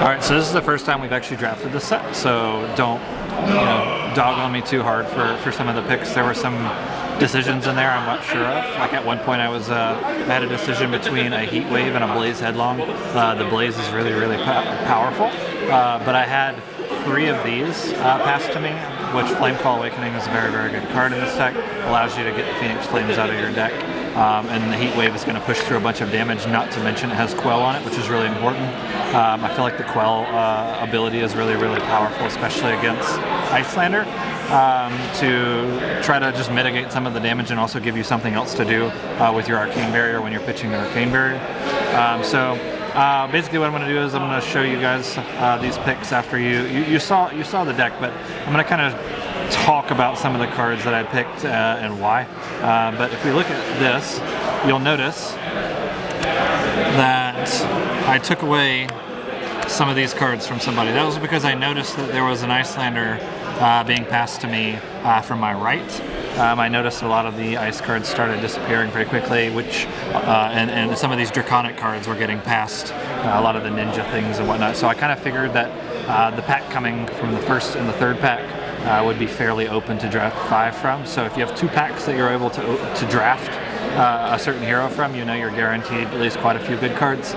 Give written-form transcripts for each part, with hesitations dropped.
Alright, so this is the first time we've actually drafted this set, so don't dog on me too hard for some of the picks. There were some decisions in there I'm not sure of. Like at one point I had a decision between a Heat Wave and a Blaze Headlong. The Blaze is really, really powerful, but I had 3 of these passed to me, which Flame Call Awakening is a very, very good card in this deck. Allows you to get the Phoenix Flames out of your deck. And the Heat Wave is going to push through a bunch of damage, not to mention it has Quell on it, which is really important. I feel like the Quell ability is really, really powerful, especially against Iyslander, to try to just mitigate some of the damage and also give you something else to do with your Arcane Barrier when you're pitching the Arcane Barrier. Basically what I'm going to do is I'm going to show you guys these picks after you saw the deck, but I'm going to kind of talk about some of the cards that I picked and why. But if we look at this, you'll notice that I took away some of these cards from somebody. That was because I noticed that there was an Iyslander being passed to me from my right. I noticed a lot of the ice cards started disappearing pretty quickly, which and some of these draconic cards were getting passed, a lot of the ninja things and whatnot. So I kind of figured that the pack coming from the first and the third pack would be fairly open to draft 5 from. So if you have 2 packs that you're able to draft a certain hero from, you know you're guaranteed at least quite a few good cards.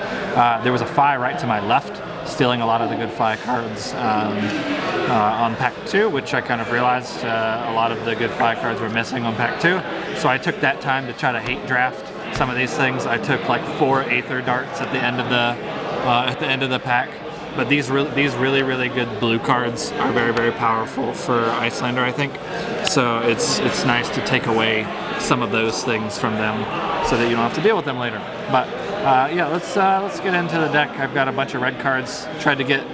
There was a Fi right to my left, stealing a lot of the good Fi cards on pack 2, which I kind of realized a lot of the good Fi cards were missing on pack 2. So I took that time to try to hate draft some of these things. I took like 4 Aether Darts at the end of the pack. But these really, really good blue cards are very, very powerful for Iyslander, I think. So it's nice to take away some of those things from them so that you don't have to deal with them later. But yeah, let's get into the deck. I've got a bunch of red cards. Tried to get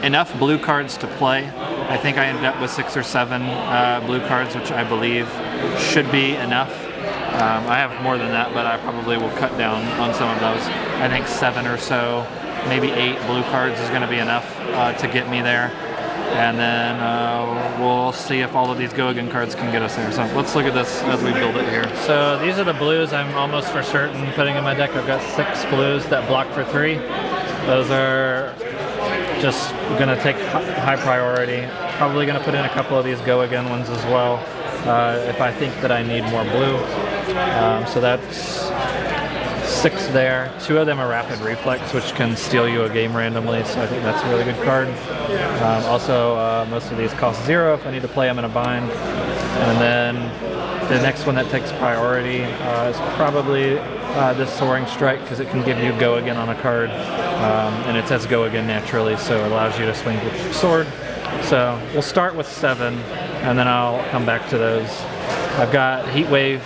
enough blue cards to play. I think I ended up with 6 or 7 blue cards, which I believe should be enough. I have more than that, but I probably will cut down on some of those. I think 7 or so. Maybe 8 blue cards is going to be enough to get me there, and then we'll see if all of these Go Again cards can get us there. So let's look at this as we build it here. So these are the blues I'm almost for certain putting in my deck. I've got 6 blues that block for 3. Those are just going to take high priority. Probably going to put in a couple of these Go Again ones as well if I think that I need more blue. So that's 6 there. 2 of them are Rapid Reflex, which can steal you a game randomly, so I think that's a really good card. Also, most of these cost 0 if I need to play them in a bind. And then the next one that takes priority is probably this Soaring Strike, because it can give you Go Again on a card, and it says Go Again naturally, so it allows you to swing with your sword. So we'll start with 7, and then I'll come back to those. I've got Heat Wave,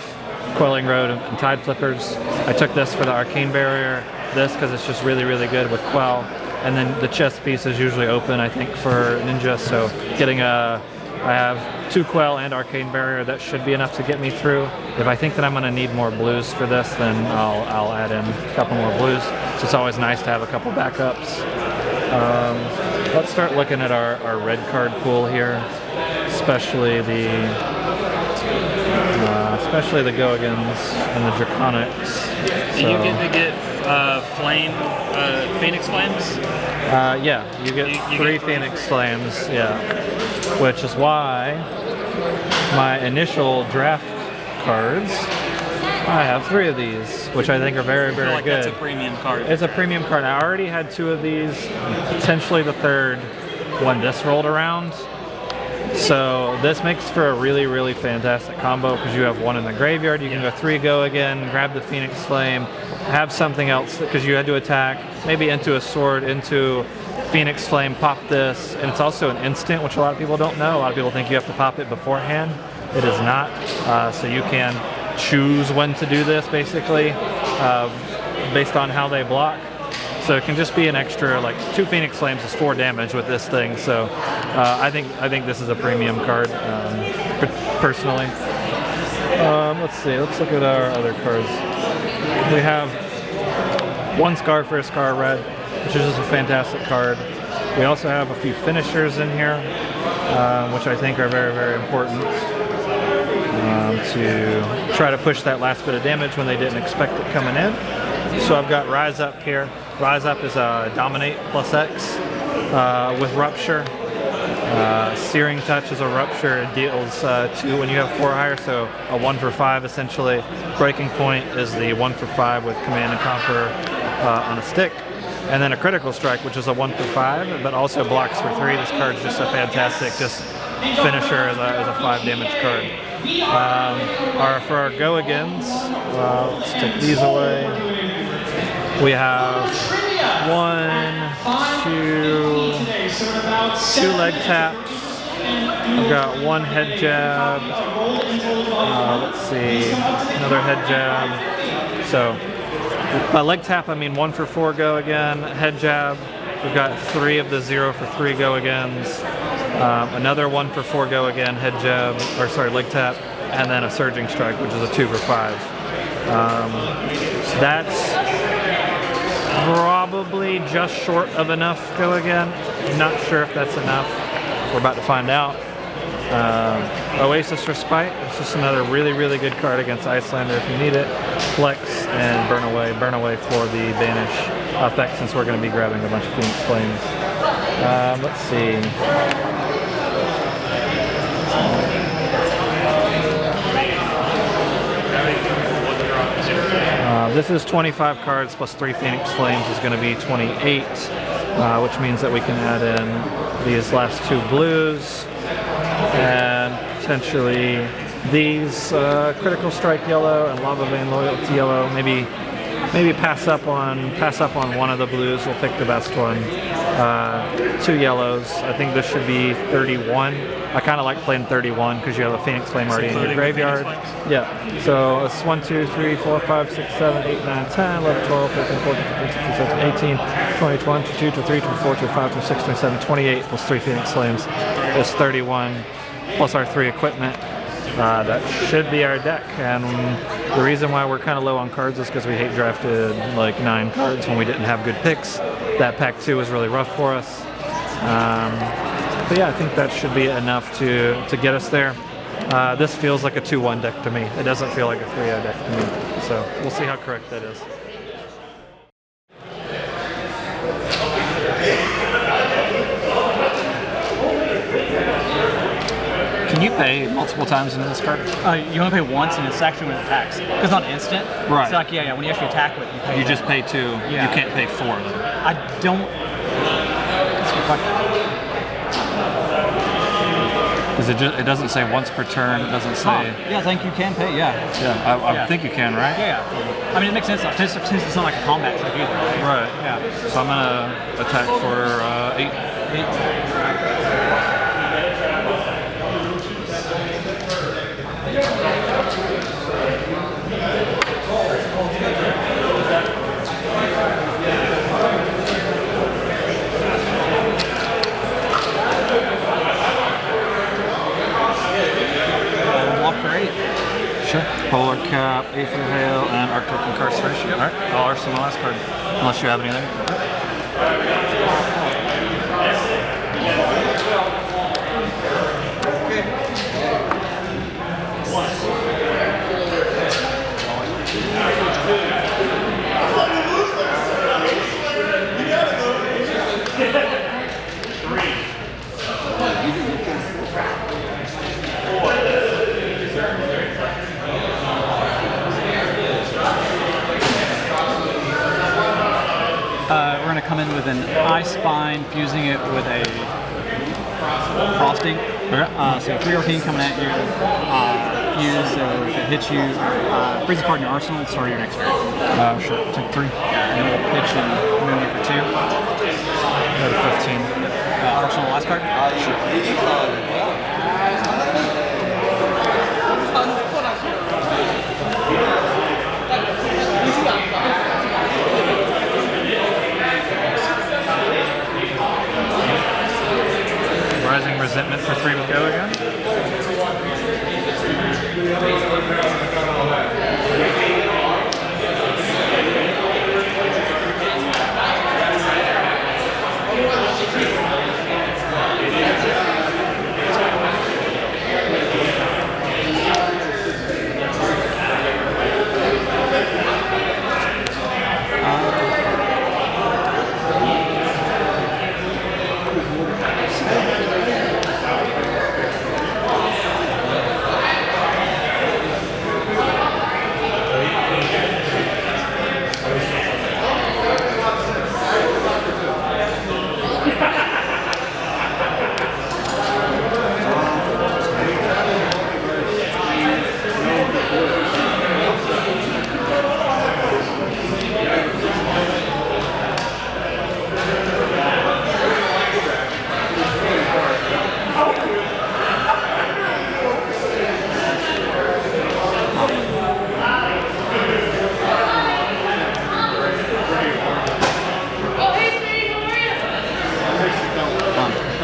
Quelling Road, and Tide Flippers. I took this for the Arcane Barrier, this because it's just really, really good with Quell. And then the chest piece is usually open, I think, for Ninja, so I have 2 Quell and Arcane Barrier. That should be enough to get me through. If I think that I'm going to need more blues for this, then I'll add in a couple more blues. So it's always nice to have a couple backups. Let's start looking at our red card pool here, especially the Go Agains and the Draconics. So, and you get to get Phoenix Flames? Yeah, you get 3 Phoenix Flames, yeah. Which is why my initial draft cards, I have 3 of these, which I think are very, very good. That's a premium card. It's a premium card. I already had 2 of these, potentially the 3rd when this rolled around. So this makes for a really, really fantastic combo because you have 1 in the graveyard. You can go 3 Go Again, grab the Phoenix Flame, have something else because you had to attack, maybe into a sword, into Phoenix Flame, pop this, and it's also an instant, which a lot of people don't know. A lot of people think you have to pop it beforehand. It is not. So you can choose when to do this, basically, based on how they block. So it can just be an extra, like 2 Phoenix Flames is 4 damage with this thing. So I think this is a premium card, personally. Let's see, let's look at our other cards. We have 1 Scar for a Scar Red, which is just a fantastic card. We also have a few finishers in here, which I think are very, very important to try to push that last bit of damage when they didn't expect it coming in. So I've got Rise Up here. Rise Up is a Dominate +X. with Rupture. Searing Touch is a Rupture. It deals 2 when you have 4 or higher, so a 1 for 5 essentially. Breaking Point is the 1 for 5 with Command and Conquer on a stick. And then a Critical Strike, which is a 1 for 5, but also blocks for 3. This card's just a fantastic finisher as a 5 damage card. For our go-agains, let's take these away. We have 2 leg taps. I've got 1 head jab. Let's see, another head jab. So by leg tap, I mean 1 for 4 go again. Head jab, we've got 3 of the 0 for 3 go agains. Another 1 for 4 go again, head jab, or sorry, leg tap, and then a surging strike, which is a 2 for 5. That's probably just short of enough go again. I'm not sure if that's enough. We're about to find out. Oasis Respite, it's just another really, really good card against Icelander if you need it. Flex and Burn Away for the banish effect, since we're going to be grabbing a bunch of Phoenix Flames. Let's see. This is 25 cards plus 3 Phoenix Flames is going to be 28, which means that we can add in these last 2 blues and potentially these Critical Strike yellow and Lava Vein Loyalty yellow. Maybe pass up on one of the blues. We'll pick the best one. 2 yellows. I think this should be 31. I kind of like playing 31 because you have a Phoenix Flame already in your graveyard. Yeah. So it's 1, 2, 3, 4, 5, 6, 7, 8, 9, 10, 11, 12, 13, 14, 15, 16, 17, 18, 20, 21, 22, 23, 24, 25, 26, 27, 28 plus 3 Phoenix Flames is 31 plus our 3 equipment. That should be our deck, and the reason why we're kind of low on cards is because we hate drafted like 9 cards when we didn't have good picks. That pack 2 was really rough for us. But yeah, I think that should be enough to get us there. This feels like a 2-1 deck to me. It doesn't feel like a 3-0 deck to me. So we'll see how correct that is. Can you pay multiple times into this card? You only pay once, and it's actually when it attacks. Because it's not instant. Right. It's like, when you actually attack with it, you pay. You just pay 2. Yeah. You can't pay 4 though. I don't. That's a good question. Because it doesn't say once per turn. It doesn't say. Yeah, I think you can pay. Yeah. Yeah, I think you can, right? Yeah. I mean, it makes sense since it's not like a combat trick either. Right. Yeah. So I'm gonna attack for 8. Sure. Polar Cap, Aether Hail, and Arctic Incarceration. Alright, I'll arsenal my last card. Unless you have anything. We're going to come in with an Ice Spine, fusing it with a Frosting. So 3 Arcane coming at you. Fuse, so if it hits you, freeze a card in your arsenal and start your next turn. Sure. Take 3. And we'll pitch and move it for 2. Go to 15. Arsenal last card? Sure. Rising Resentment for 3 to go again.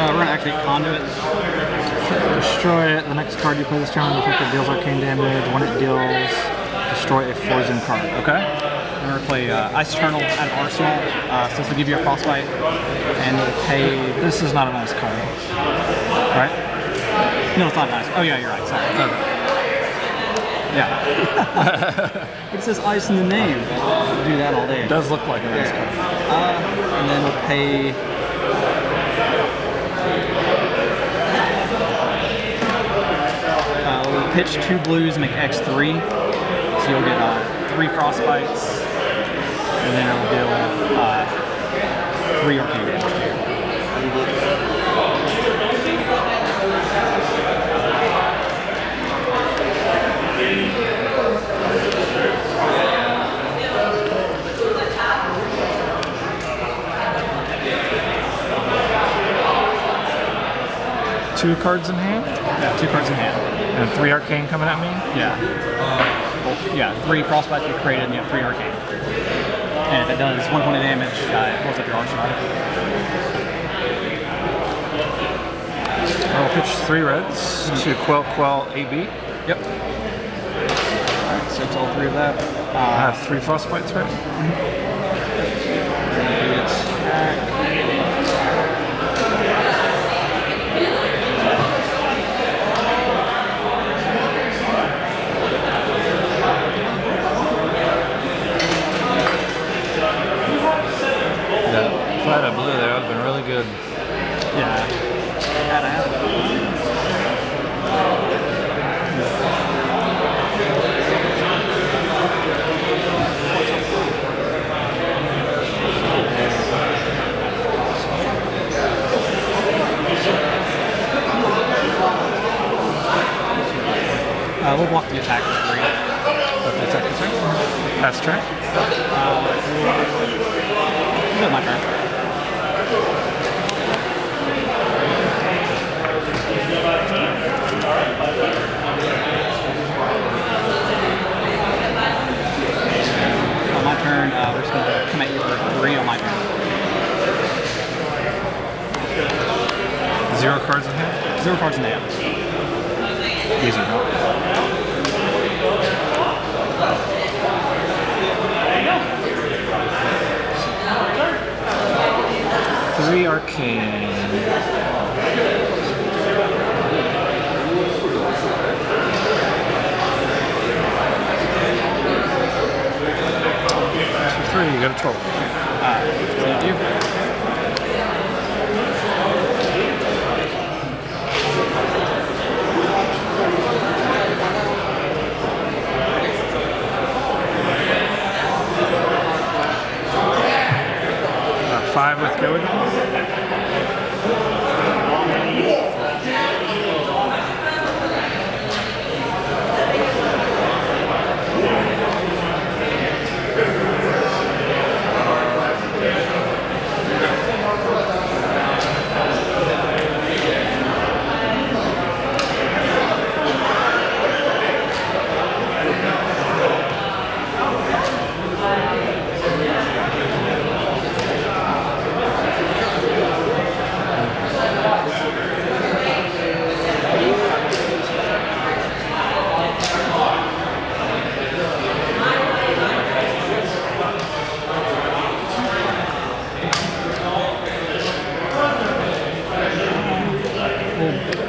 We're gonna activate Conduit. Destroy it. The next card you play this turn effective deals arcane damage. When it deals, destroy a Forzen card. Okay. I'm gonna play Ice Eternal out of Arsenal. So this will give you a Frostbite, and we'll pay. This is not a nice card. Right? No, it's not nice. Oh yeah, you're right. Sorry. Okay. Yeah. It says ice in the name. We'll do that all day. It does look like a nice card. And then we'll pay. We'll pitch 2 blues, make X3. So you'll get 3 Frostbites, and then it'll deal 3 arcane damage to you. 2 cards in hand? Yeah, 2 cards in hand. And 3 arcane coming at me? Yeah. Well, yeah, 3 Frostbites get created, and you have 3 arcane. And if it does 1 point of damage, it blows up your arsenal. I'll pitch 3 reds to Quell AB. Yep. Alright, so it's all 3 of that. I have 3 Frostbites, right? If I had a blue there, that would have been really good. Yeah. We'll block the attack for 3. The attack is right. Pass turn. No, my turn. On my turn, we're just going to come at you for 3 on my turn. 0 cards in hand? 0 cards in the hand. Easy, no? 3 arcane. You got a 12. Thank you. Five with Gilligan.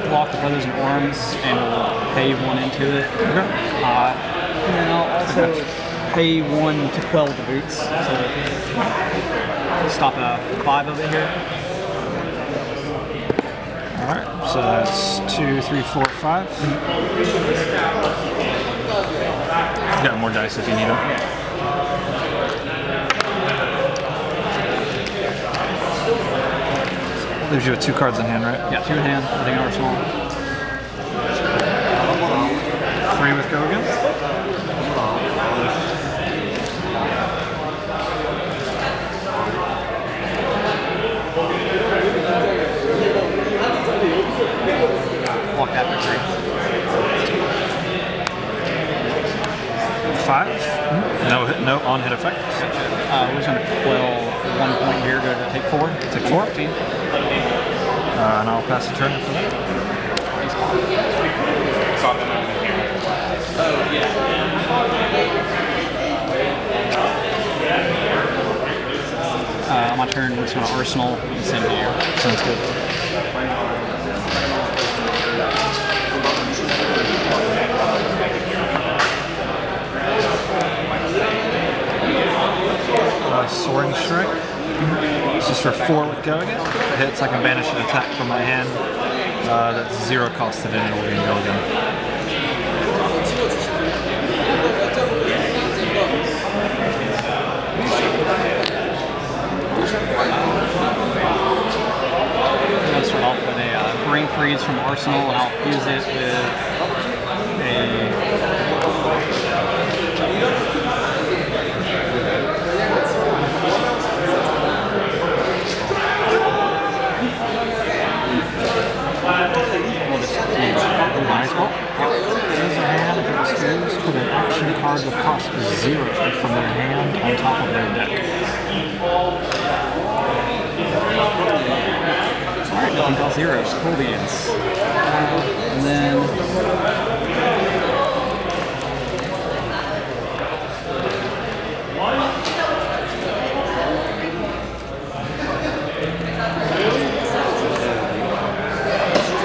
Block the Brothers in Arms and we'll pay 1 into it. And then I'll also pay 1 to quell the boots. So stop 5 of it here. So that's 2, 3, 4, 5. Got more dice if you need them. Leaves you with 2 cards in hand, right? Yeah, 2 in hand, nothing in arsenal. 3 with go again. Walk that for 3. 5. No on hit effect. We're just going to quell 1 point here, go to take 4. Take 4. 15. And I'll pass the turn after that. On my turn, we're just going to arsenal and send to you. Sounds good. Soaring Strike. This is for 4 with go again. If it hits, I can banish an attack from my hand. That's 0 cost to it, and it will be go again. I'm going to start off with a Brain Freeze from Arsenal, and I'll fuse it with Nice ball. Use their hand if it was used, put an action card with cost 0 from their hand on top of their deck. Alright, nothing else 0. Cool beans. And then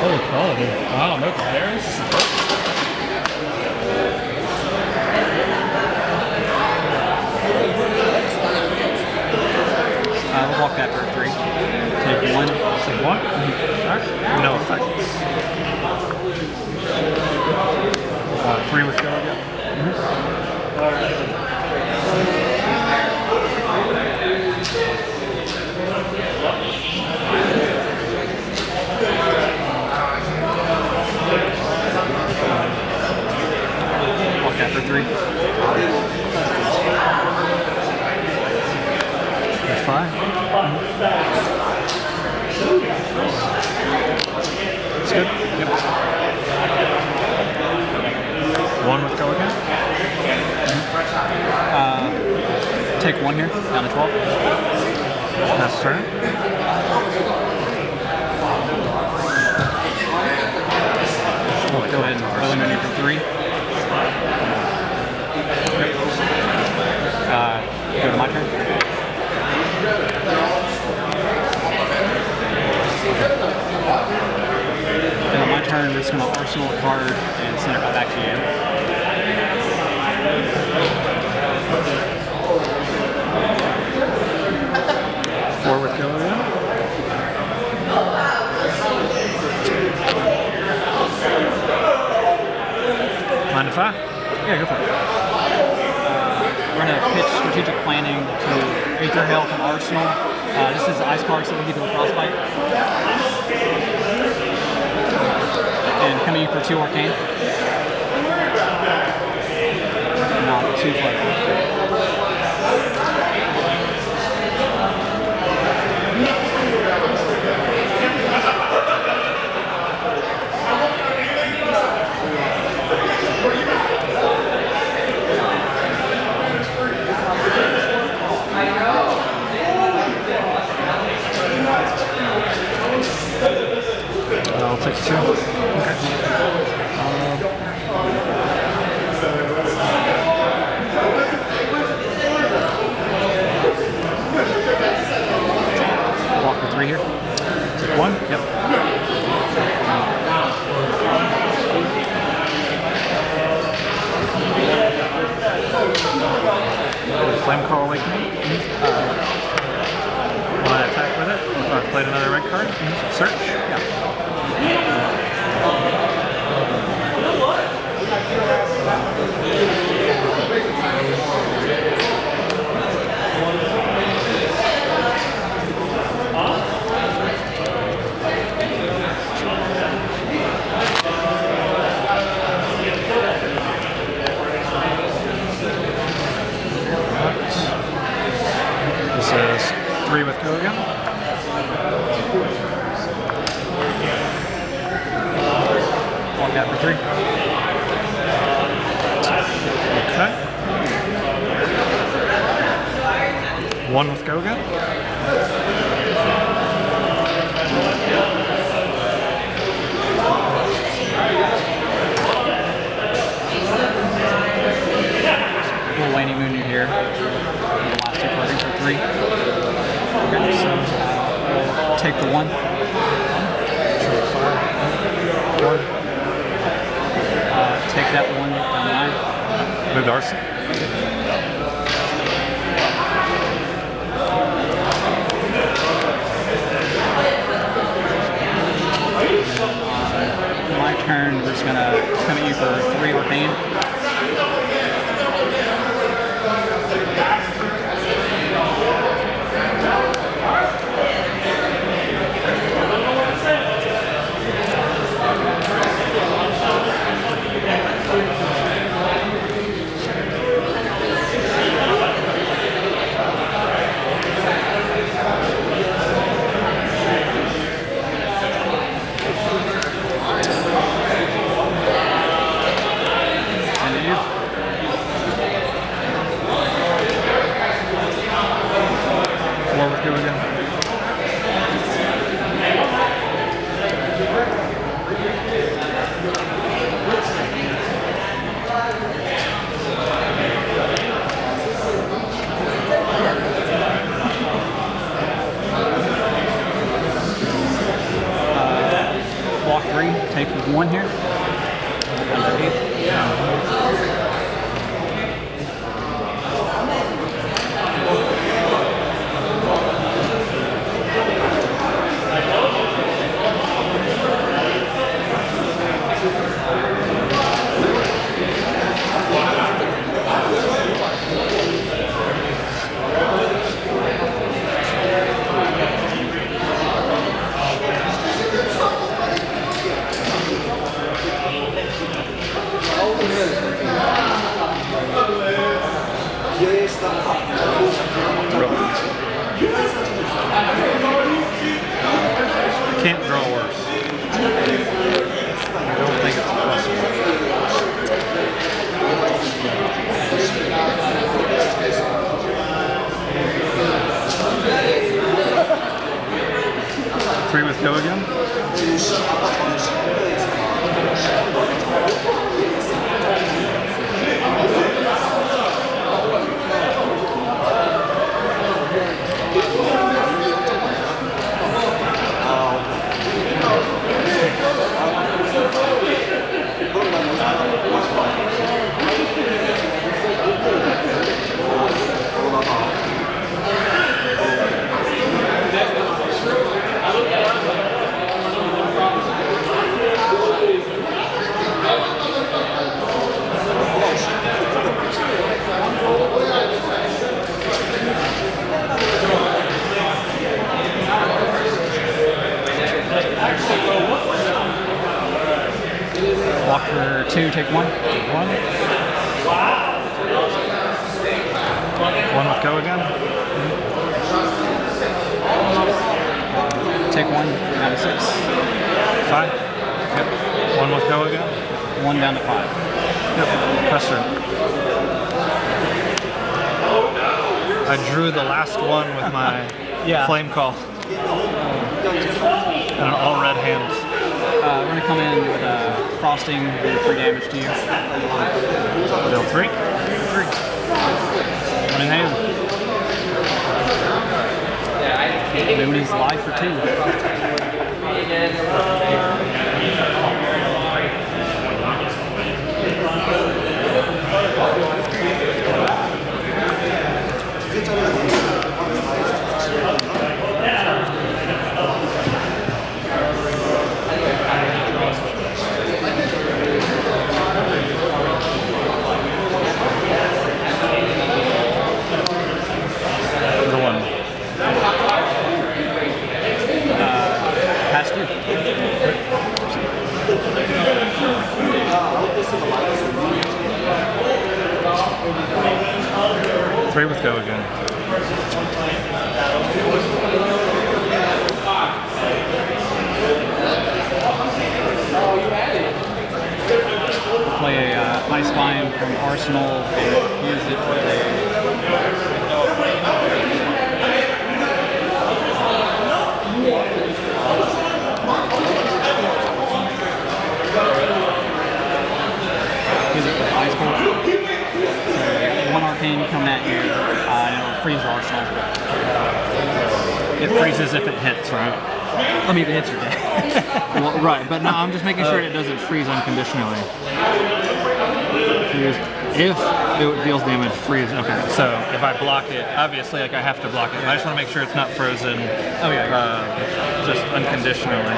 Holy quality. Wow, no glares. we'll walk that for 3. Take 1. Take 1. Alright. No effects. 3 with go again. Walk that for 3. 5. It's good. Yep. 1 with go again. Take 1 here, down to 12. Pass turn. Go ahead and throw in here for 3. Go to my turn. And on my turn, we're just going to arsenal a card and send it right back to you. Four with go again. Mind if I? Yeah, go for it. We're going to pitch strategic planning to Aether Hail from Arsenal. This is ice cards that we give to a Frostbite. And coming in for 2 Arcane. Not 2 Flood. I'll take 2. Okay. Walk for 3 here. Take 1. Yep. Flame Call Awakening. Will I attack with it? If I've played another red card? Search? Yeah. One with go again. Little Laney Moon you here. The last two carding for 3. Okay, so we'll take the 1. Take that 1 down 9. Move to arson. My turn, we're just gonna come at you for 3 with pain. Walk 3, take 1 here. Can't draw worse. I don't think it's possible. Three with go again. Walk for 2, take 1. One with go again. Take 1, down to 6. 5. Yep. One with go again. 1 down to 5. Yep. Pressure. I drew the last one with my flame call. And an all red hand. We're going to come in with frosting, do 3 damage to you. Deal 3. 1 in hand. Moon is live for 2. Past you. 3 with go again. Play a Ice Vine from Arsenal and use it with a that here, and it'll freeze your arsenal. It freezes if it hits, right? I mean, if it hits your deck. Well, right, but no, I'm just making sure it doesn't freeze unconditionally. Freeze. If it deals damage, freeze. Okay, so if I block it, obviously, like I have to block it. I just want to make sure it's not frozen. Oh yeah. Just unconditionally.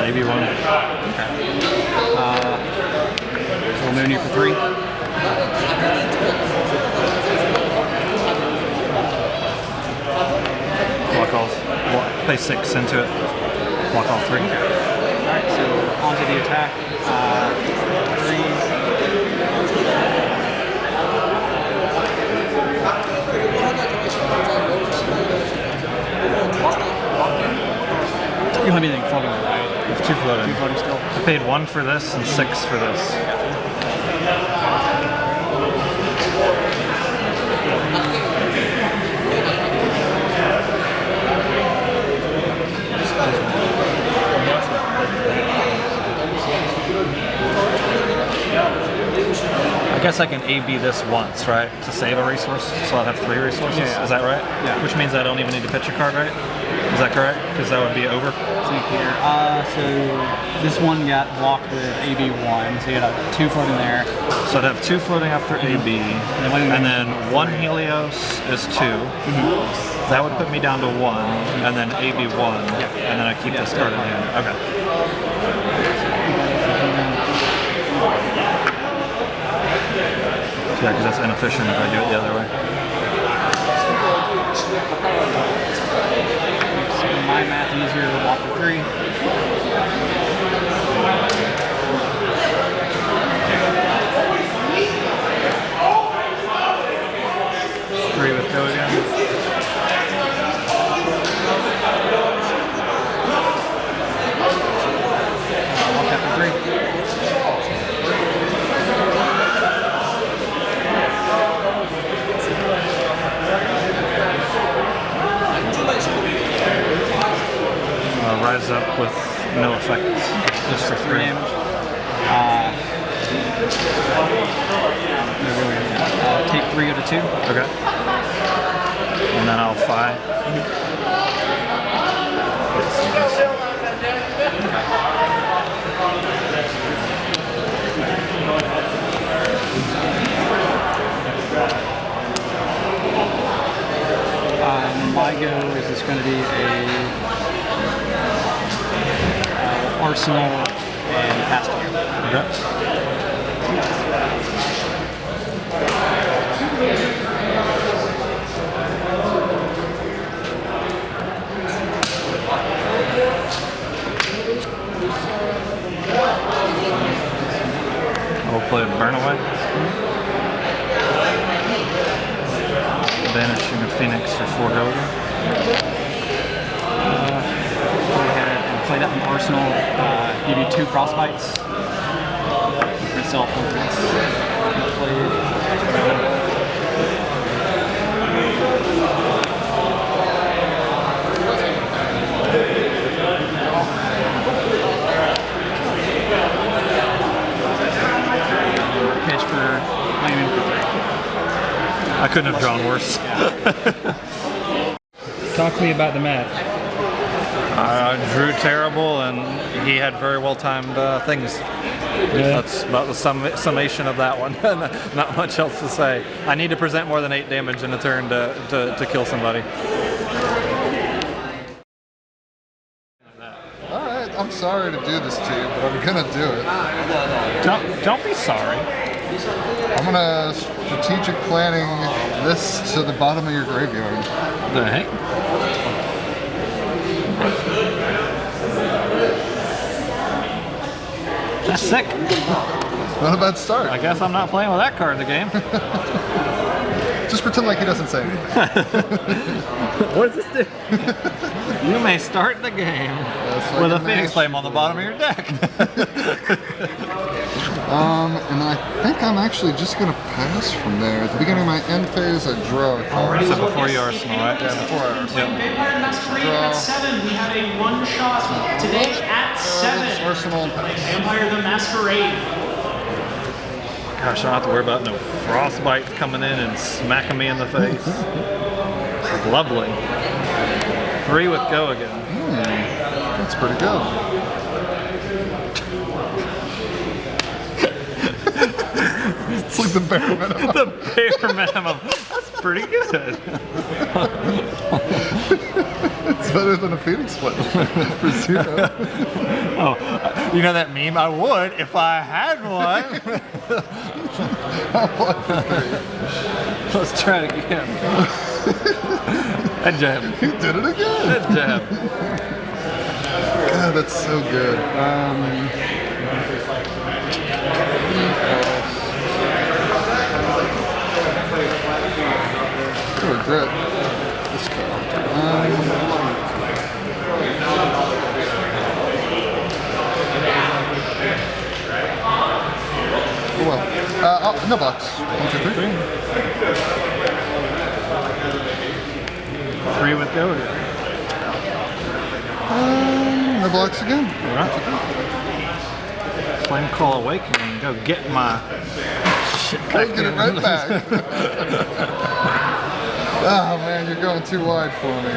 AB1. Okay. So we'll moon you for 3. Block all. Play 6 into it. Block all 3. Alright, so onto the attack. 3. You don't have anything floating, right? It's 2 floating. 2 floating still. I paid 1 for this and 6 for this. I guess I can AB this once, right? To save a resource, so I'll have 3 resources. Yeah. Is that right? Yeah. Which means I don't even need to pitch a card, right? Is that correct? Because that would be over. See here. So this one got blocked with AB1, so you had 2 floating there. So I'd have 2 floating after AB, and then 1 Helios is 2. That would put me down to 1, and then AB1, and then I keep this card in hand. Okay. Yeah, because that's inefficient if I do it the other way. So my math easier to block for 3. With go again. Walk after 3. Rise up with no effects, just for 3 damage. Take 3 out of 2. Okay. And then I'll fly. My go is it's going to be a arsenal and pass to you. Okay. I'll play Burn Away. Banishing a Phoenix for 4 gold. Go ahead and play that in Arsenal. Give you 2 Frostbites. For itself, pitch for landing for 3. I couldn't have drawn worse. Talk to me about the match. I drew terrible, and he had very well-timed things. Yeah. That's about the summation of that one. Not much else to say. I need to present more than 8 damage in a turn to kill somebody. Alright, I'm sorry to do this to you, but I'm gonna do it. Don't be sorry. I'm gonna strategic planning this to the bottom of your graveyard. The heck? That's sick. Not a bad start. I guess I'm not playing with that card in the game. Just pretend like he doesn't say anything. What does this do? You may start the game with a Phoenix Flame on the bottom of your deck. And I think I'm actually just gonna pass from there. At the beginning of my end phase, I draw a card. So before you Arsenal, right? Yeah, before I Arsenal. Vampire Masquerade at 7. We have a one-shot today at 7. Arsenal and pass. Vampire the Masquerade. Gosh, I don't have to worry about no frostbite coming in and smacking me in the face. Lovely. 3 with go again. That's pretty good. It's like the bare minimum. The bare minimum. That's pretty good. It's better than a Phoenix Flame for 0. Oh, you know that meme? I would if I had one. Let's try it again. That jab. You did it again. That jab. God, that's so good. I regret this card. Well, no box. 1, 2, 3. 3 with go again. No blocks again. All right. Flame Call Awakening. Go get my shit back I'll get it in. right back. Oh man, you're going too wide for me.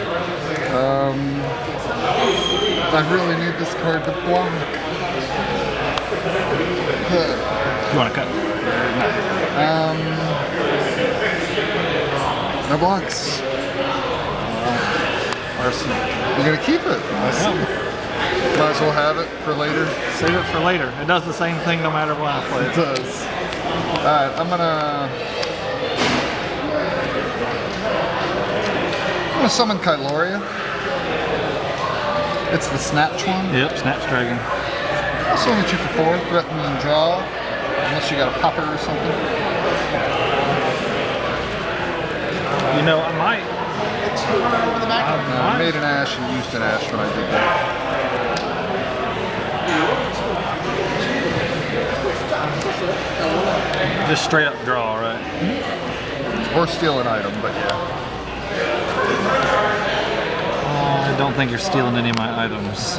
I really need this card to block. You want to cut? No blocks. Arsenal. You're gonna keep it. I see. Might as well have it for later. Save it for later. It does the same thing no matter what I play. It does. Alright, I'm gonna summon Kyloria. It's the Snatch one. Yep, Snatch Dragon. I'll swing at you for 4, threaten and draw. Unless you got a popper or something. You know, I might. I made an ash and used an ash when I did that. Just straight up draw, right? Or steal an item, but yeah. I don't think you're stealing any of my items.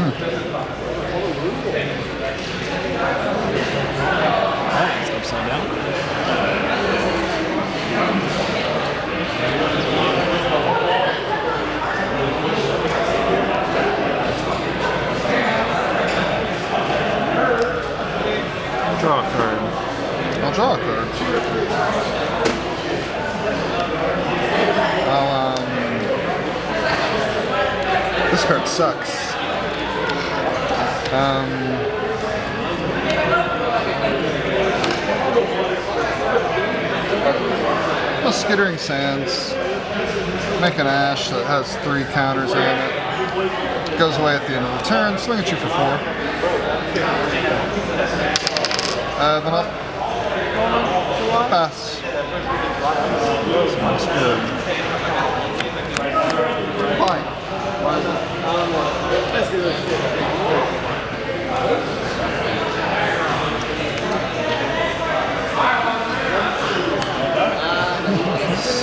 That's upside down. Draw a card. I'll draw a card. This card sucks. Skittering Sands. Make an ash that has 3 counters in it. Goes away at the end of the turn. Swing at you for 4. Then I'll pass. Smells good. Fine.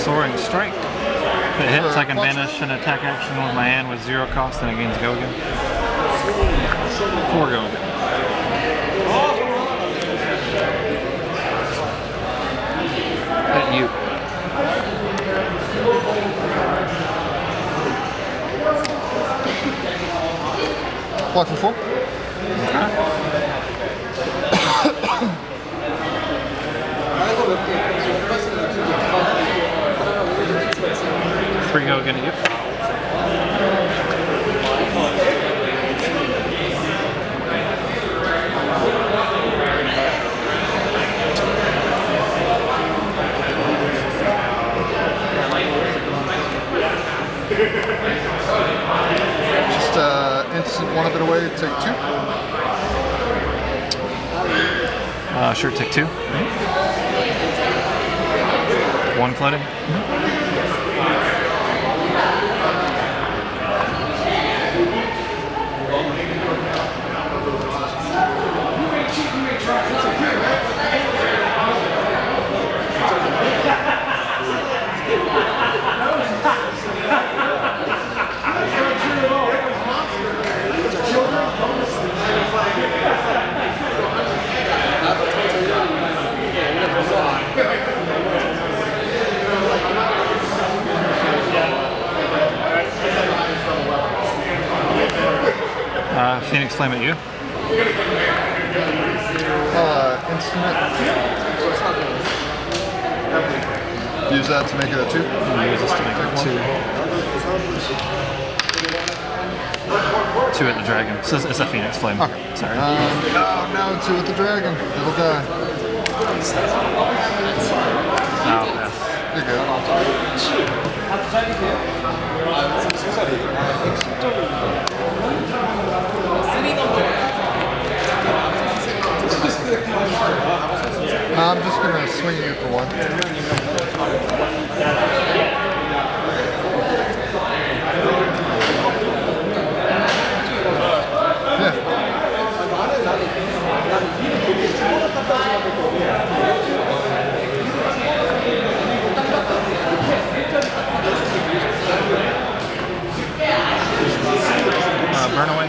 Soaring Strike. If it hits, I can banish an attack action with my hand with 0 cost and it gains go again. 4 go again. At you. Block for 4. Three go again at you. Just instant 1 of it away, take 2. Sure, take 2. One floating? Phoenix Flame at you. Instrument. Use that to make it a 2. Use this to make it 2. 2 at the dragon. So it's a Phoenix Flame. Okay. Sorry. No, 2 at the dragon. It'll die. Oh, yes. You're good. I'm just gonna swing you for 1. Yeah. Burn away.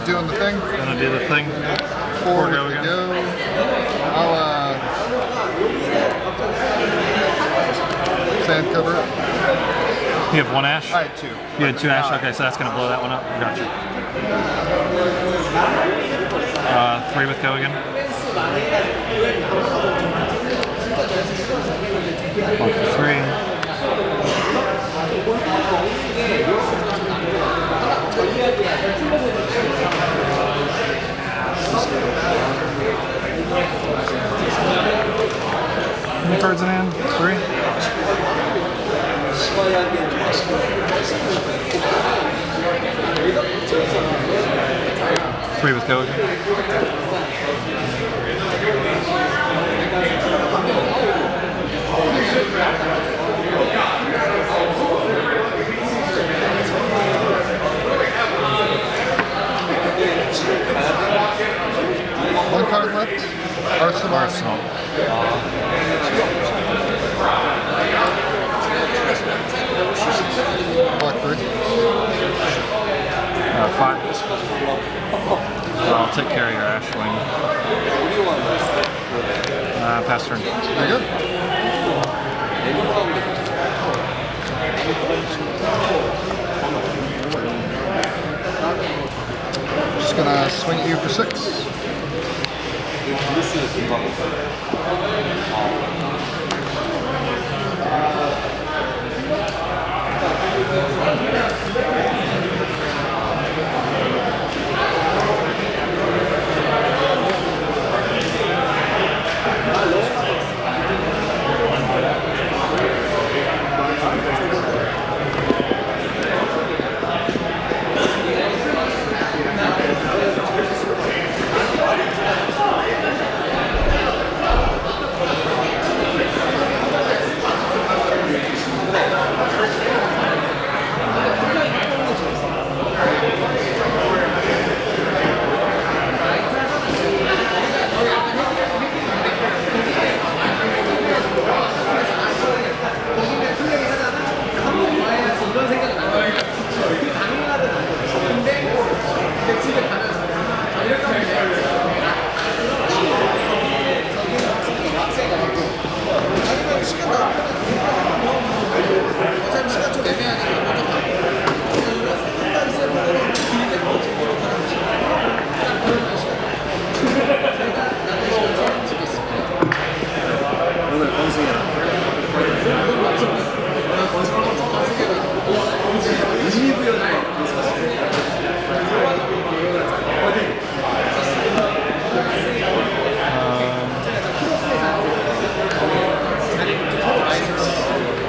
Doing the thing. Gonna do the thing. 4 go to again. go. I'll sand cover it. You have 1 ash? I had 2. You had 2 ash? Okay, so that's gonna blow that one up. Gotcha. 3 with go again. 1 for 3. How many cards in hand? 3? Three with go again. One card left. Arsenal. Black 3. 5. I'll take care of your Ashwing. Pass turn. There you go. Just gonna swing at you for 6.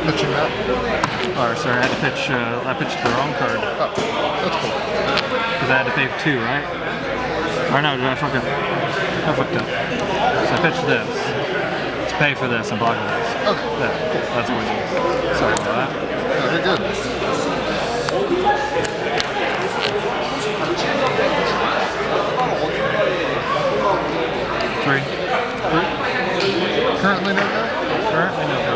Pitching that. Or sorry, I pitched the wrong card. Oh, that's cool. Because I had to pay 2, right? Or no, did I fuck up? I fucked up. So I pitched this. pay for this and block this. Okay. Yeah, that's what we do. Sorry about that. Yeah, you're good. Three. Currently no go? Currently no go.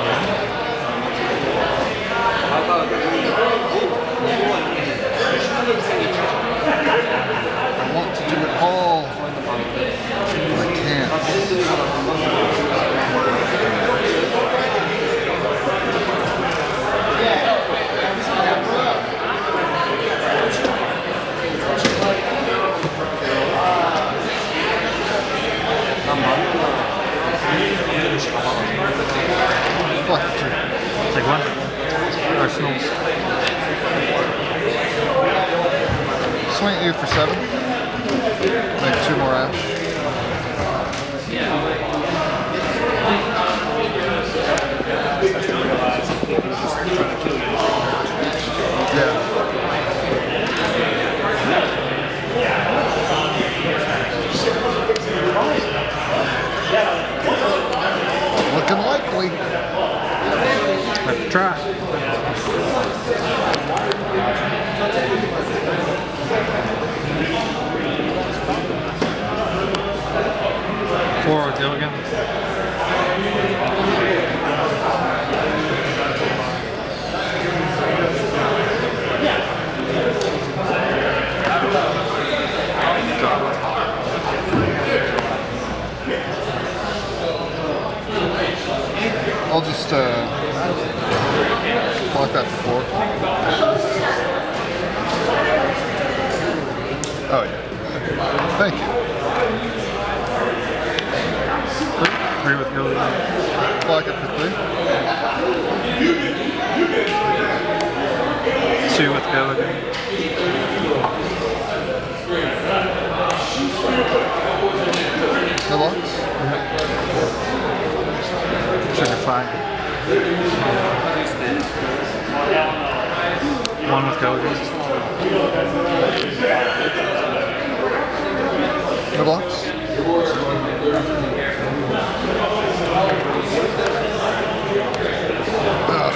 I want to do it all. But I can't. What? Take one. Arsenal. Swing at you for 7. Make 2 more ash. Yeah. Looking likely. Let's try. Forward, go again. I'll just block that for 4. Oh yeah. Thank you. 3 with go again. Block it for 3. 2 with go again. No blocks? Trigger 5. 1 with go again. No blocks?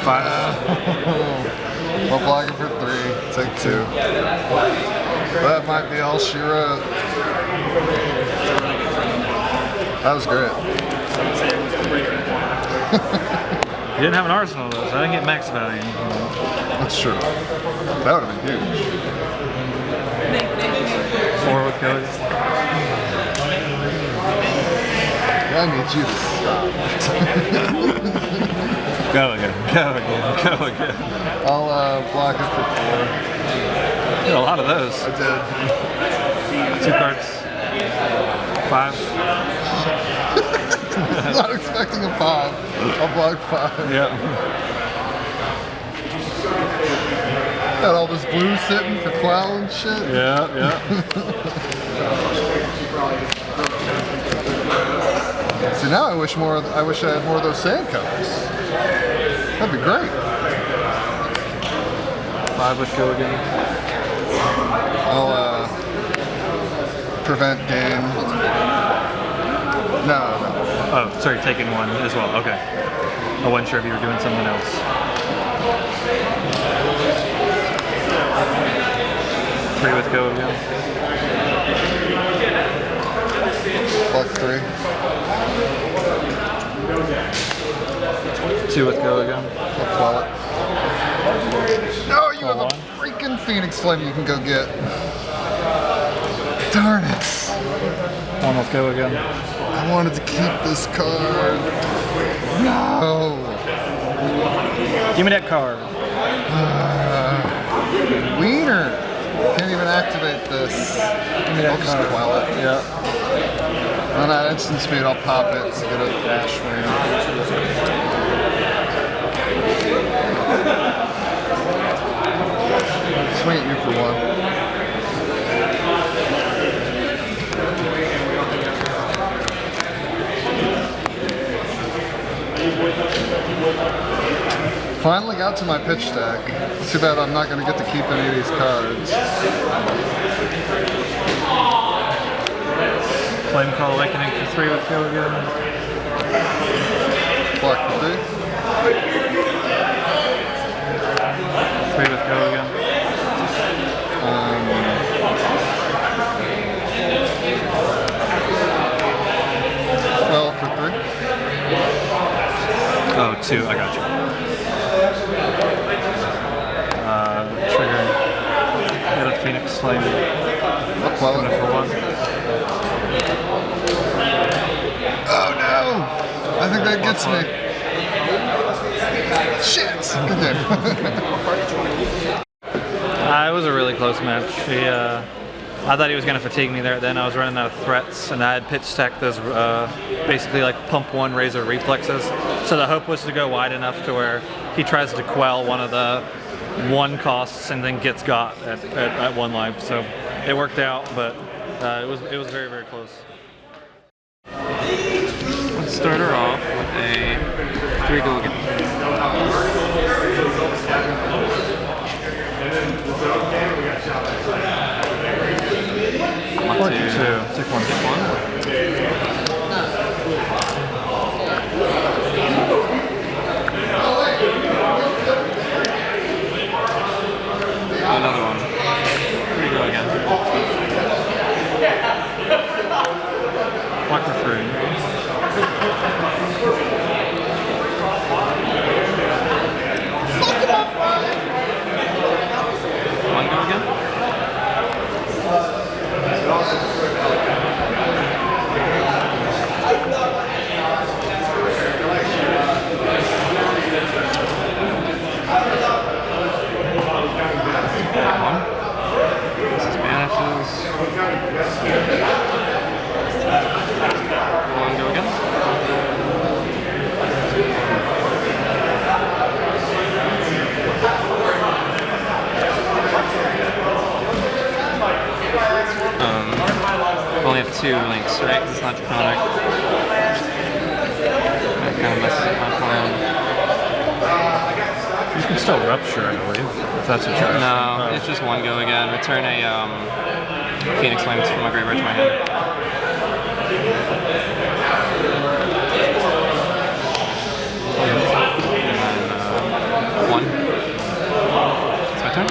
5. I'll block it for 3. Take 2. That might be all she wrote. That was great. You didn't have an arsenal though, so I didn't get max value. That's true. That would have been huge. 4 with go again. I need you to stop. Go again. Go again. Go again. I'll block it for 4. You had a lot of those. I did. 2 cards. 5. Not expecting a 5. I'll block 5. Yeah. Got all this blue sitting for Quell and shit. Yeah, yeah. See, now I wish I had more of those sand colors. That'd be great. 5 with go again. I'll prevent game. No. Oh, sorry, taking 1 as well. Okay. I wasn't sure if you were doing something else. 3 with go again. Block 3. 2 with go again. I'll quell it. No, you have a freaking Phoenix Flame you can go get. Darn it. 1 with go again. I wanted to keep this card. No. Give me that card. Wiener. Can't even activate this. I'll just quell it. Yeah. On that instant speed, I'll pop it to get a dash win. Swing at you for 1. Finally got to my pitch deck. Too bad I'm not going to get to keep any of these cards. Flame Call Awakening for 3 with go again. Black for 3. 3 with go again. 12 for 3. Oh, 2, I got you. Trigger. Hit a Phoenix Flame. Up well. Coming in for 1. Oh no! I think that gets me. Shit! Good game. It was a really close match. I thought he was going to fatigue me there. Then I was running out of threats, and I had pitch stacked those basically like pump 1 razor reflexes. So the hope was to go wide enough to where he tries to quell one of the 1 costs and then gets got at 1 life. So it worked out, but it was very, very close. Let's start her off with a 3 go again. One, 2. Take 1. Take 1. Another one. 3 go again. Black for 3. One go again. One. This is banishes. One go again. We only have 2 links, right? 'Cause it's not draconic. That kind of messes up my plan. You can still rupture, I believe, if that's what you're asking. No, it's just 1 go again. Return a Phoenix Flames from my graveyard to my hand. And then 1. It's my turn.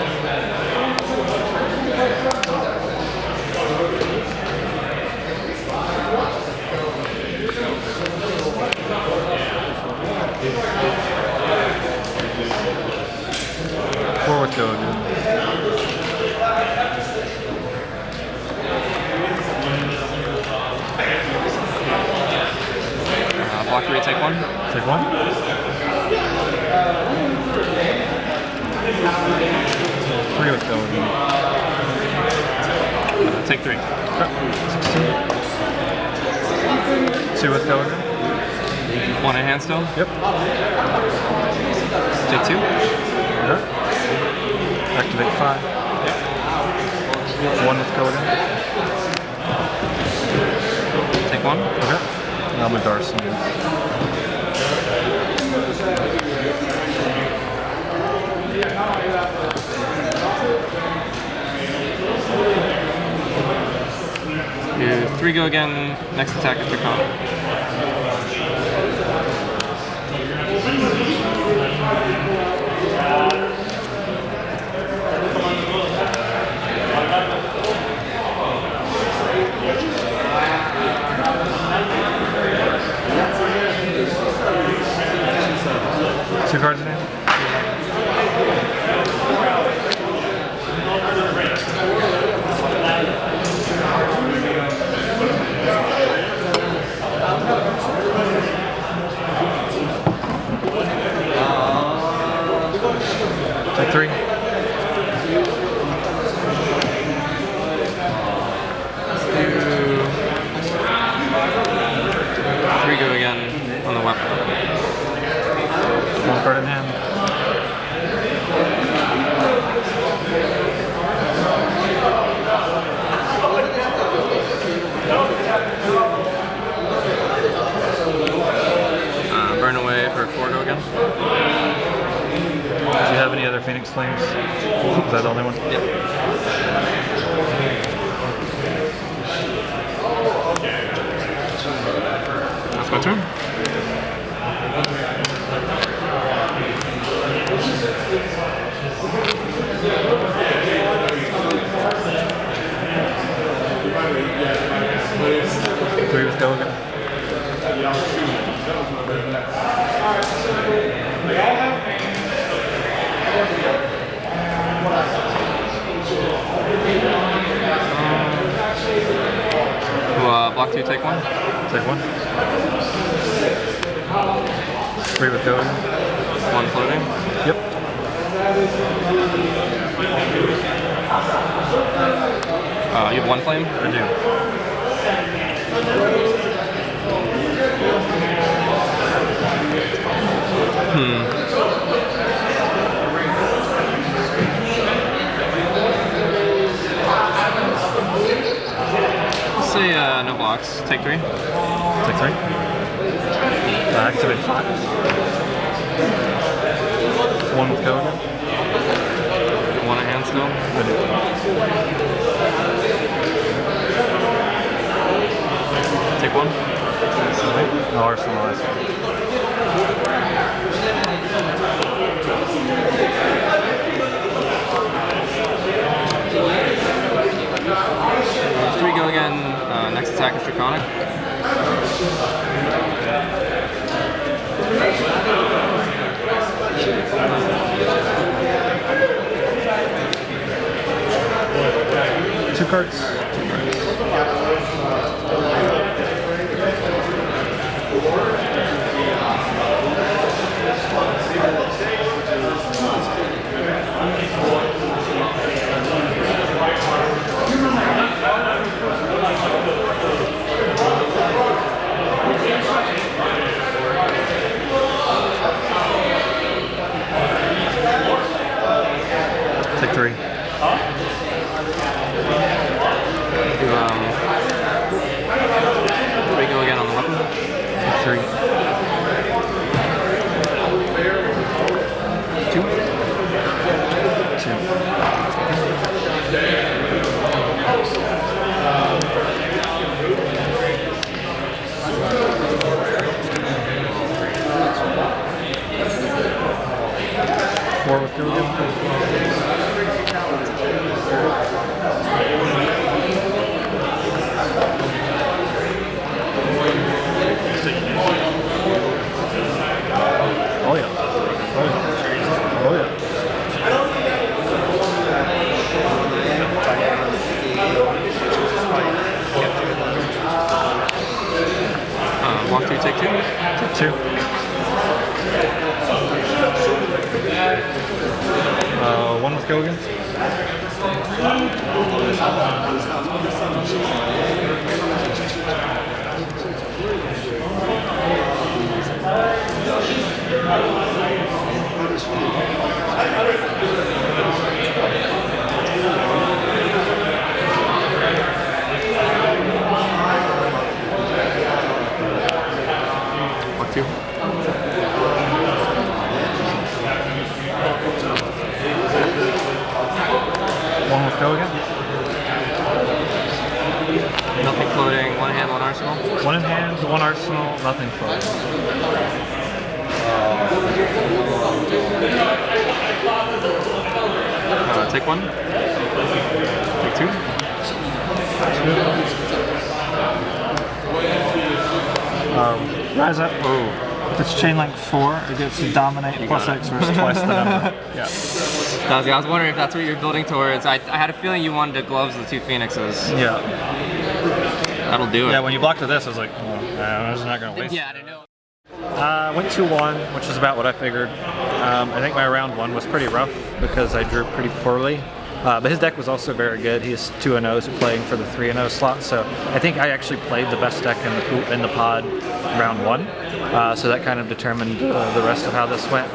Forward go again. Block 3, take 1. Take 1. Three with go again. Take 3. 2 with go again. 1 in hand still. Yep. Take 2. Okay. Activate 5. Yep. 1 with go again. Take 1. Okay. Now I'm a Darcy. Do 3 go again. Next attack is draconic. Two cards in hand. Take 3. Three go again on the weapon. 1 card in hand. Burn away for 4 go again. Do you have any other Phoenix Flames? Is that the only one? Yep. That's my turn. walk 2, take 1. Take 1. 3 with going. 1 floating. Yep. You have 1 flame? I do. Let's say no blocks. Take 3. Take 3. Activate 5. 1 with go again. 1 at hand still. I do. Take 1. No arsenal last one. Should we go again? Next attack is Draconic. Two cards. Take 3. We go again on the weapon. Take 3. 2. 4 with go again. Oh yeah. Oh yeah. Oh yeah. Walk 2, take 2. Take 2. 1 with go again. Walk 2. 1 with go again. Nothing floating. 1 hand, 1 arsenal. 1 in hand, 1 arsenal, nothing floating. Take 1. Take 2. Rise up. Oh. If it's chain link 4, it gets to dominate plus X versus twice the number. Yeah. I was wondering if that's what you're building towards. I had a feeling you wanted to gloves the 2 phoenixes. Yeah. That'll do it. Yeah, when you blocked to this, I was like, oh, I was not going to waste Yeah, I didn't know. Went 2-1, which is about what I figured. I think my round 1 was pretty rough because I drew pretty poorly. But his deck was also very good. He's 2-0s playing for the 3-0 slot, so I think I actually played the best deck in the pod round 1. So that kind of determined the rest of how this went.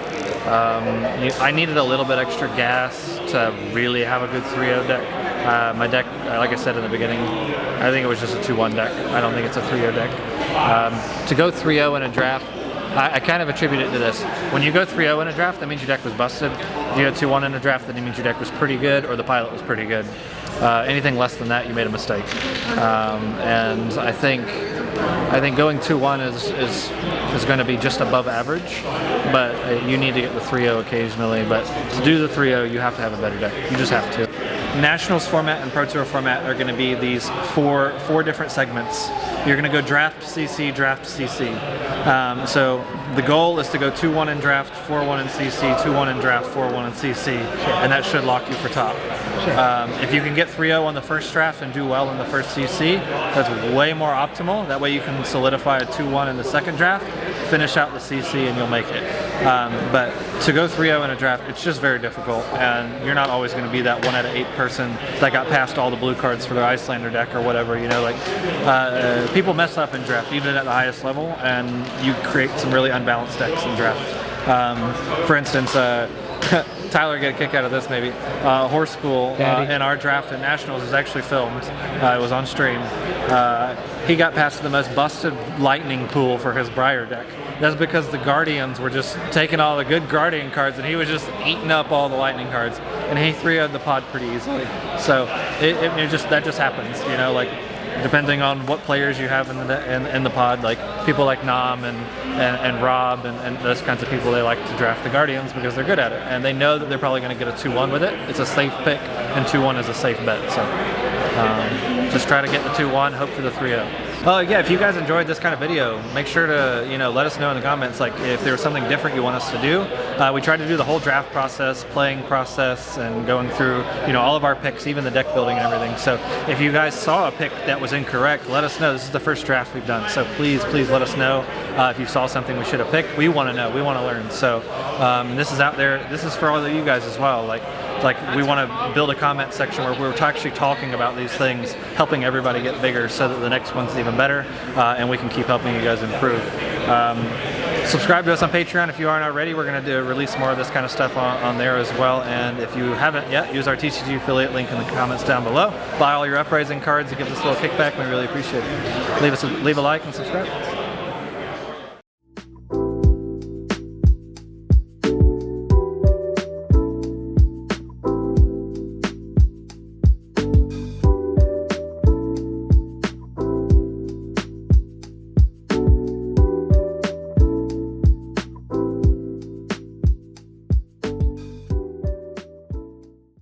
I needed a little bit extra gas to really have a good 3-0 deck. My deck, like I said in the beginning, I think it was just a 2-1 deck. I don't think it's a 3-0 deck. To go 3-0 in a draft, I kind of attribute it to this. When you go 3-0 in a draft, that means your deck was busted. If you go 2-1 in a draft, that means your deck was pretty good or the pilot was pretty good. Anything less than that, you made a mistake. And I think going 2-1 is going to be just above average, but you need to get the 3-0 occasionally. But to do the 3-0, you have to have a better deck. You just have to. Nationals format and Pro Tour format are going to be these four different segments. You're going to go draft CC, draft CC. So the goal is to go 2-1 in draft, 4-1 in CC, 2-1 in draft, 4-1 in CC, and that should lock you for top. If you can get 3-0 on the first draft and do well in the first CC, that's way more optimal. That way you can solidify a 2-1 in the second draft, finish out the CC, and you'll make it. But to go 3-0 in a draft, it's just very difficult, and you're not always going to be that 1 out of 8 person that got past all the blue cards for their Icelander deck or whatever. You know, like people mess up in draft, even at the highest level, and you create some really unbalanced decks in draft. For instance, Tyler get a kick out of this maybe. Horse School in our draft at Nationals is actually filmed. It was on stream. He got past the most busted lightning pool for his Briar deck. That's because the Guardians were just taking all the good Guardian cards and he was just eating up all the lightning cards. And he 3-0'd the pod pretty easily. So that just happens, you know, like depending on what players you have in the pod, like people like Nam and Rob and those kinds of people, they like to draft the Guardians because they're good at it. And they know that they're probably going to get a 2-1 with it. It's a safe pick, and 2-1 is a safe bet. So just try to get the 2-1, hope for the 3-0. Yeah, if you guys enjoyed this kind of video, make sure to let us know in the comments, like if there was something different you want us to do. We tried to do the whole draft process, playing process, and going through all of our picks, even the deck building and everything. So if you guys saw a pick that was incorrect, let us know. This is the first draft we've done, so please let us know if you saw something we should have picked. We want to know. We want to learn. So this is out there. This is for all of you guys as well. Like we want to build a comment section where we're actually talking about these things, helping everybody get bigger so that the next one's even better, and we can keep helping you guys improve. Subscribe to us on Patreon if you aren't already. We're going to release more of this kind of stuff on there as well. And if you haven't yet, use our TCG affiliate link in the comments down below. Buy all your Uprising cards. It gives us a little kickback, and we really appreciate it. Leave a like and subscribe.